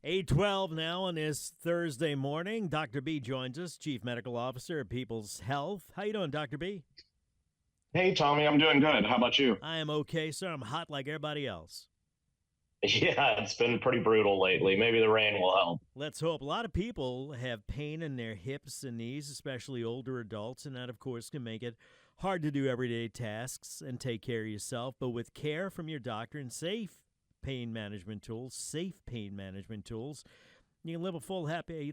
8:12 now on this Thursday morning. Dr. B joins us, Chief Medical Officer at People's Health. How you doing, Dr. B? Hey, Tommy, I'm doing good. How about you? I am okay, sir. I'm hot like everybody else. Yeah, it's been pretty brutal lately. Maybe the rain will help. Let's hope. A lot of people have pain in their hips and knees, especially older adults, and that, of course, can make it hard to do everyday tasks and take care of yourself. But with care from your doctor and safe pain management tools, you can live a full, happy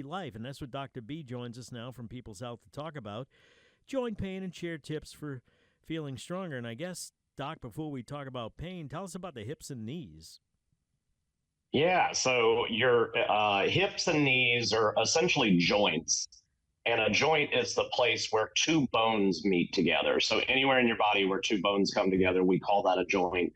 life. And that's what Dr. B joins us now from People's Health to talk about. Joint pain and share tips for feeling stronger. And I guess, Doc, before we talk about pain, tell us about the hips and knees. Yeah, so your hips and knees are essentially joints. And a joint is the place where two bones meet together. So anywhere in your body where two bones come together, we call that a joint.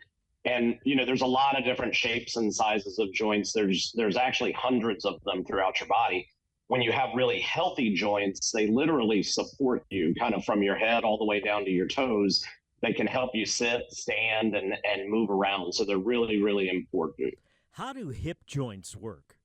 And there's a lot of different shapes and sizes of joints. There's actually hundreds of them throughout your body. When you have really healthy joints, they literally support you kind of from your head all the way down to your toes. They can help you sit, stand, and move around. So they're really, really important. How do hip joints work?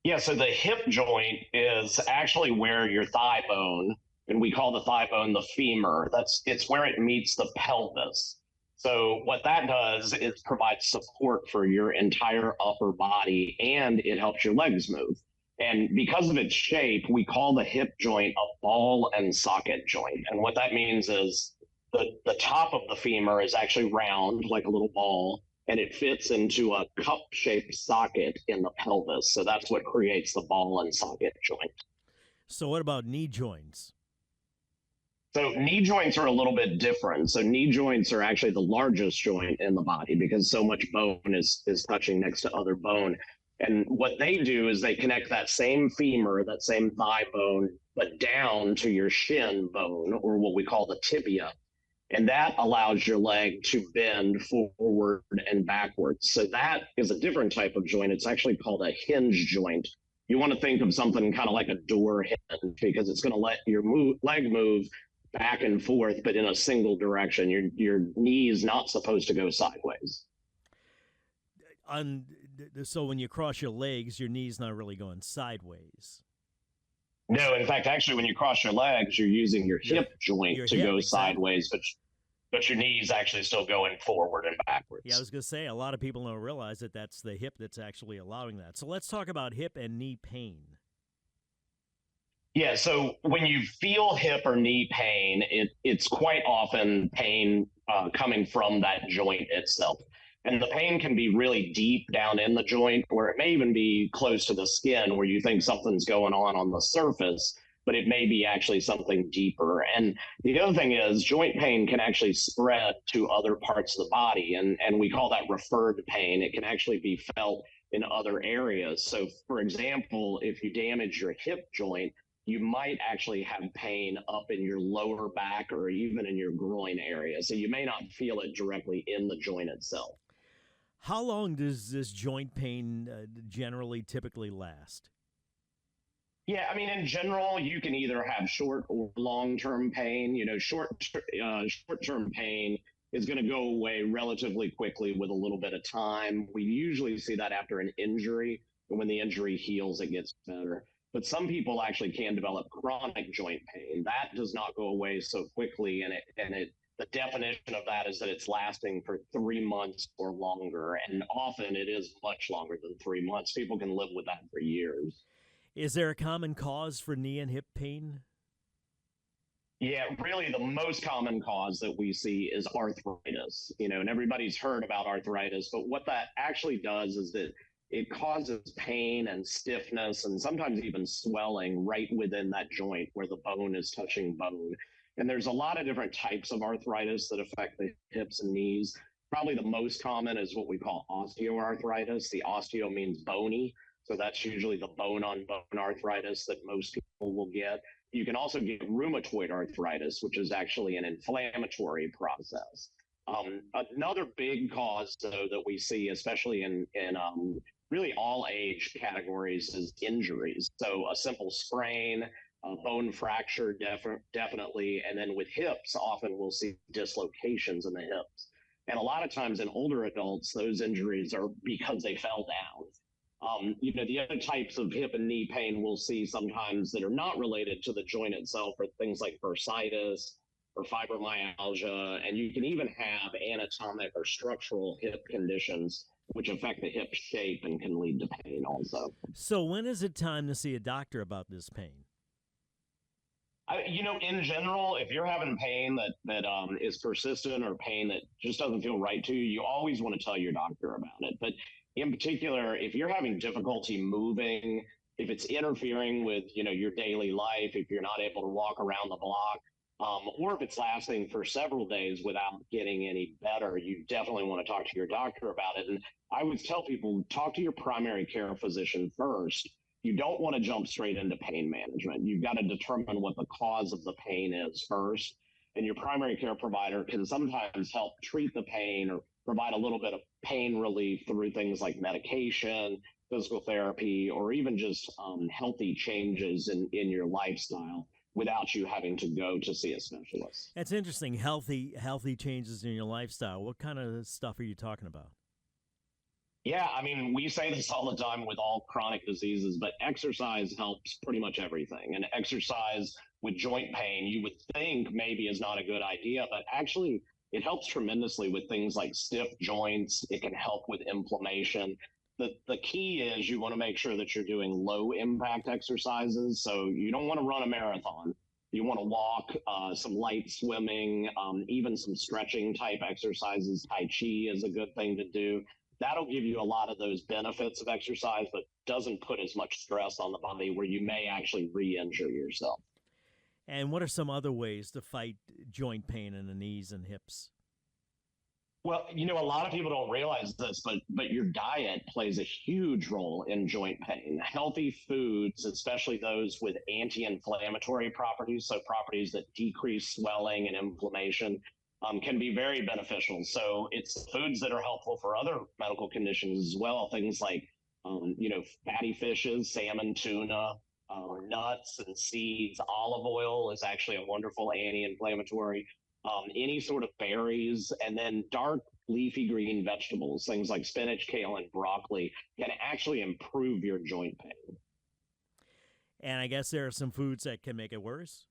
Yeah, so the hip joint is actually where your thigh bone, and we call the thigh bone the femur, it's where it meets the pelvis. So what that does is provide support for your entire upper body, and it helps your legs move. And because of its shape, we call the hip joint a ball and socket joint. And what that means is the top of the femur is actually round, like a little ball, and it fits into a cup-shaped socket in the pelvis. So that's what creates the ball and socket joint. So what about knee joints? So knee joints are a little bit different. So knee joints are actually the largest joint in the body because so much bone is touching next to other bone. And what they do is they connect that same femur, that same thigh bone, but down to your shin bone, or what we call the tibia. And that allows your leg to bend forward and backwards. So that is a different type of joint. It's actually called a hinge joint. You want to think of something kind of like a door hinge because it's going to let your leg move back and forth, but in a single direction. Your knee is not supposed to go sideways. So when you cross your legs, your knee's not really going sideways. No, in fact, actually, when you cross your legs, you're using your hip joint to go sideways, but your knee's actually still going forward and backwards. Yeah, I was going to say, a lot of people don't realize that that's the hip that's actually allowing that. So let's talk about hip and knee pain. Yeah, so when you feel hip or knee pain, it's quite often pain coming from that joint itself. And the pain can be really deep down in the joint, where it may even be close to the skin, where you think something's going on the surface, but it may be actually something deeper. And the other thing is joint pain can actually spread to other parts of the body, and we call that referred pain. It can actually be felt in other areas. So, for example, if you damage your hip joint, you might actually have pain up in your lower back or even in your groin area. So you may not feel it directly in the joint itself. How long does this joint pain typically last? Yeah, I mean, in general, you can either have short or long-term pain. Short-term pain is going to go away relatively quickly with a little bit of time. We usually see that after an injury, and when the injury heals, it gets better. But some people actually can develop chronic joint pain. That does not go away so quickly, and the definition of that is that it's lasting for 3 months or longer, and often it is much longer than 3 months. People can live with that for years. Is there a common cause for knee and hip pain? Yeah, really the most common cause that we see is arthritis, and everybody's heard about arthritis, but what that actually does is that it causes pain and stiffness and sometimes even swelling right within that joint where the bone is touching bone. And there's a lot of different types of arthritis that affect the hips and knees. Probably the most common is what we call osteoarthritis. The osteo means bony. So that's usually the bone-on-bone arthritis that most people will get. You can also get rheumatoid arthritis, which is actually an inflammatory process. Another big cause, though, that we see, especially in really all age categories, is injuries. So a simple sprain, a bone fracture, definitely. And then with hips, often we'll see dislocations in the hips. And a lot of times in older adults, those injuries are because they fell down. The other types of hip and knee pain we'll see sometimes that are not related to the joint itself are things like bursitis or fibromyalgia. And you can even have anatomic or structural hip conditions which affect the hip shape and can lead to pain also. So when is it time to see a doctor about this pain? In general, if you're having pain that is persistent or pain that just doesn't feel right to you, you always want to tell your doctor about it. But in particular, if you're having difficulty moving, if it's interfering with, your daily life, if you're not able to walk around the block, or if it's lasting for several days without getting any better, you definitely want to talk to your doctor about it. And I would tell people, talk to your primary care physician first. You don't want to jump straight into pain management. You've got to determine what the cause of the pain is first. And your primary care provider can sometimes help treat the pain or provide a little bit of pain relief through things like medication, physical therapy, or even just healthy changes in your lifestyle without you having to go to see a specialist. That's interesting. Healthy changes in your lifestyle. What kind of stuff are you talking about? Yeah, we say this all the time with all chronic diseases, but exercise helps pretty much everything. And exercise with joint pain, you would think maybe is not a good idea, but actually it helps tremendously with things like stiff joints. It can help with inflammation. The key is you want to make sure that you're doing low impact exercises. So you don't want to run a marathon. You want to walk, some light swimming, even some stretching type exercises. Tai Chi is a good thing to do. That'll give you a lot of those benefits of exercise, but doesn't put as much stress on the body where you may actually re-injure yourself. And what are some other ways to fight joint pain in the knees and hips? Well, a lot of people don't realize this, but your diet plays a huge role in joint pain. Healthy foods, especially those with anti-inflammatory properties, so properties that decrease swelling and inflammation, can be very beneficial. So it's foods that are helpful for other medical conditions as well. Things like, fatty fishes, salmon, tuna, nuts and seeds. Olive oil is actually a wonderful anti-inflammatory. Any sort of berries, and then dark leafy green vegetables, things like spinach, kale, and broccoli can actually improve your joint pain. And I guess there are some foods that can make it worse.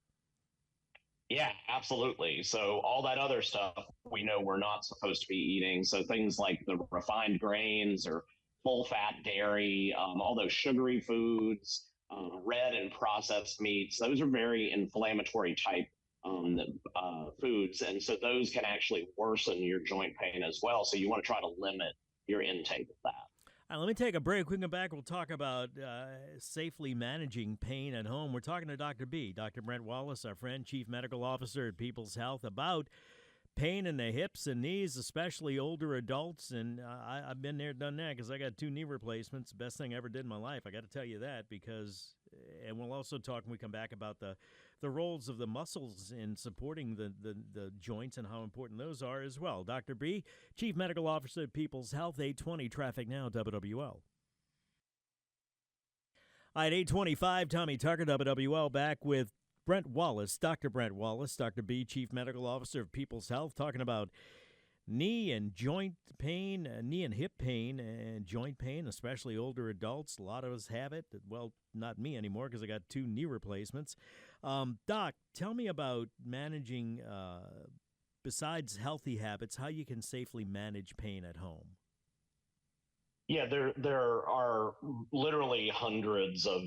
Yeah, absolutely. So all that other stuff we know we're not supposed to be eating. So things like the refined grains or full fat dairy, all those sugary foods, red and processed meats, those are very inflammatory type foods. And so those can actually worsen your joint pain as well. So you want to try to limit your intake of that. All right, let me take a break. When we come back, we'll talk about safely managing pain at home. We're talking to Dr. B, Dr. Brent Wallis, our friend, Chief Medical Officer at People's Health, about pain in the hips and knees, especially older adults. And I've been there, done that, because I got 2 knee replacements. Best thing I ever did in my life. I got to tell you that because, and we'll also talk when we come back about the roles of the muscles in supporting the joints and how important those are as well. Dr. B, Chief Medical Officer at People's Health, 820 Traffic Now, WWL. All right, 825, Tommy Tucker, WWL, back with Brent Wallis, Dr. Brent Wallis, Dr. B, Chief Medical Officer of People's Health, talking about knee and joint pain, knee and hip pain and joint pain, especially older adults. A lot of us have it. Well, not me anymore because I got 2 knee replacements. Doc, tell me about managing, besides healthy habits, how you can safely manage pain at home. Yeah, there are literally hundreds of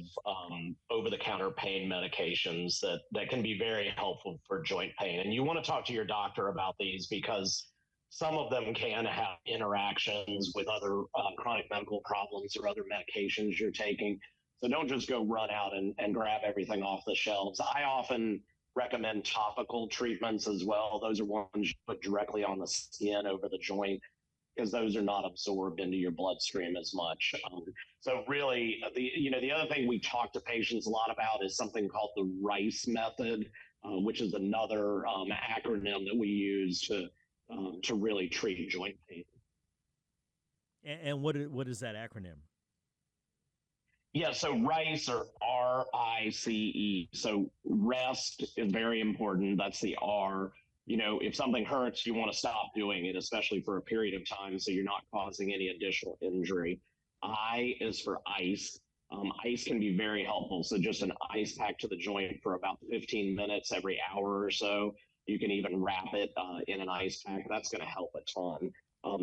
over-the-counter pain medications that can be very helpful for joint pain. And you want to talk to your doctor about these because some of them can have interactions with other chronic medical problems or other medications you're taking. So don't just go run out and grab everything off the shelves. I often recommend topical treatments as well. Those are ones you put directly on the skin over the joint, because those are not absorbed into your bloodstream as much. So really, the other thing we talk to patients a lot about is something called the RICE method, which is another acronym that we use to really treat joint pain. And what is that acronym? Yeah, so RICE, or RICE. So rest is very important. That's the R. if something hurts, you want to stop doing it, especially for a period of time, so you're not causing any additional injury. I is for ice. Ice can be very helpful. So just an ice pack to the joint for about 15 minutes every hour or so. You can even wrap it in an ice pack. That's going to help a ton.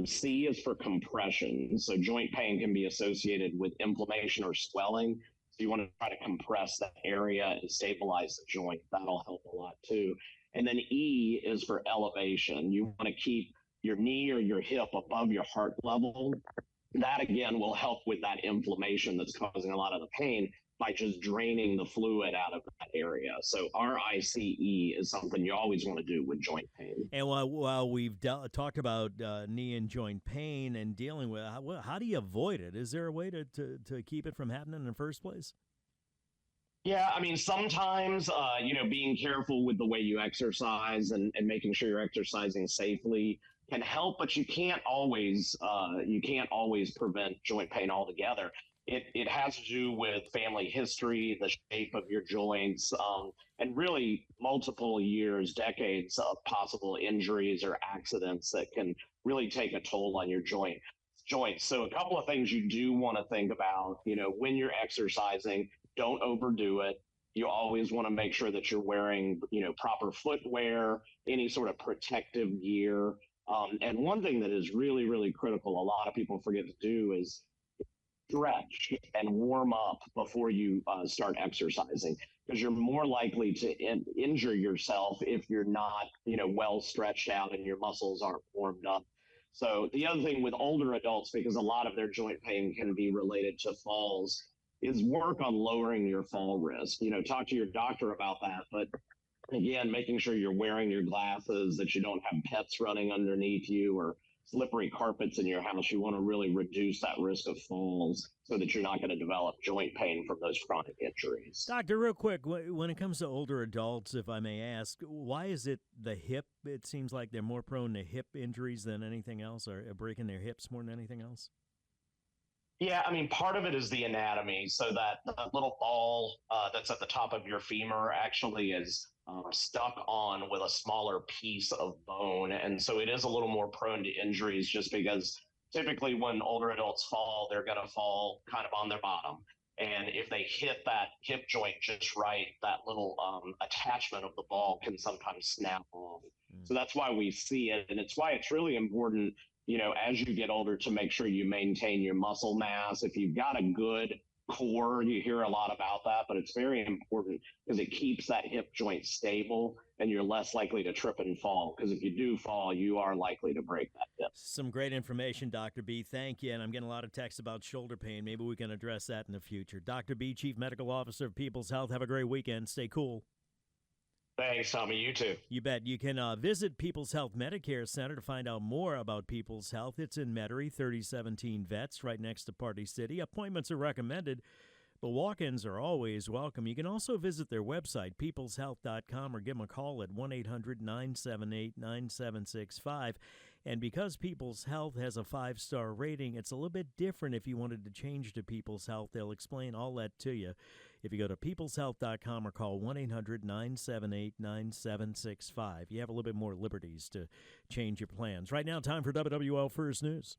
C is for compression. So joint pain can be associated with inflammation or swelling. So you want to try to compress that area and stabilize the joint. That'll help a lot too. And then E is for elevation. You want to keep your knee or your hip above your heart level. That again will help with that inflammation that's causing a lot of the pain by just draining the fluid out of that area. So RICE is something you always want to do with joint pain. And while we've talked about knee and joint pain and dealing with how do you avoid it? Is there a way to keep it from happening in the first place? Yeah, I mean, sometimes, being careful with the way you exercise and making sure you're exercising safely can help, but you can't always prevent joint pain altogether. It has to do with family history, the shape of your joints, and really multiple years, decades of possible injuries or accidents that can really take a toll on your joints. So a couple of things you do want to think about, when you're exercising. Don't overdo it. You always want to make sure that you're wearing, proper footwear, any sort of protective gear. And one thing that is really, really critical, a lot of people forget to do is stretch and warm up before you start exercising, because you're more likely to injure yourself if you're not, well stretched out and your muscles aren't warmed up. So the other thing with older adults, because a lot of their joint pain can be related to falls, is work on lowering your fall risk. Talk to your doctor about that. But again, making sure you're wearing your glasses, that you don't have pets running underneath you or slippery carpets in your house. You want to really reduce that risk of falls so that you're not going to develop joint pain from those chronic injuries. Doctor, real quick, when it comes to older adults, if I may ask, why is it the hip? It seems like they're more prone to hip injuries than anything else, or breaking their hips more than anything else. Yeah, I mean, part of it is the anatomy. So that little ball that's at the top of your femur actually is stuck on with a smaller piece of bone. And so it is a little more prone to injuries, just because typically when older adults fall, they're going to fall kind of on their bottom. And if they hit that hip joint just right, that little attachment of the ball can sometimes snap off. So that's why we see it. And it's why it's really important, as you get older, to make sure you maintain your muscle mass. If you've got a good core, you hear a lot about that, but it's very important because it keeps that hip joint stable and you're less likely to trip and fall. Because if you do fall, you are likely to break that hip. Some great information, Dr. B. Thank you. And I'm getting a lot of texts about shoulder pain. Maybe we can address that in the future. Dr. B, Chief Medical Officer of People's Health. Have a great weekend. Stay cool. Thanks, Tommy. You too. You bet. You can visit People's Health Medicare Center to find out more about People's Health. It's in Metairie, 3017 Vets, right next to Party City. Appointments are recommended, but walk-ins are always welcome. You can also visit their website, peopleshealth.com, or give them a call at 1-800-978-9765. And because People's Health has a 5-star rating, it's a little bit different if you wanted to change to People's Health. They'll explain all that to you. If you go to peopleshealth.com or call 1-800-978-9765, you have a little bit more liberties to change your plans. Right now, time for WWL First News.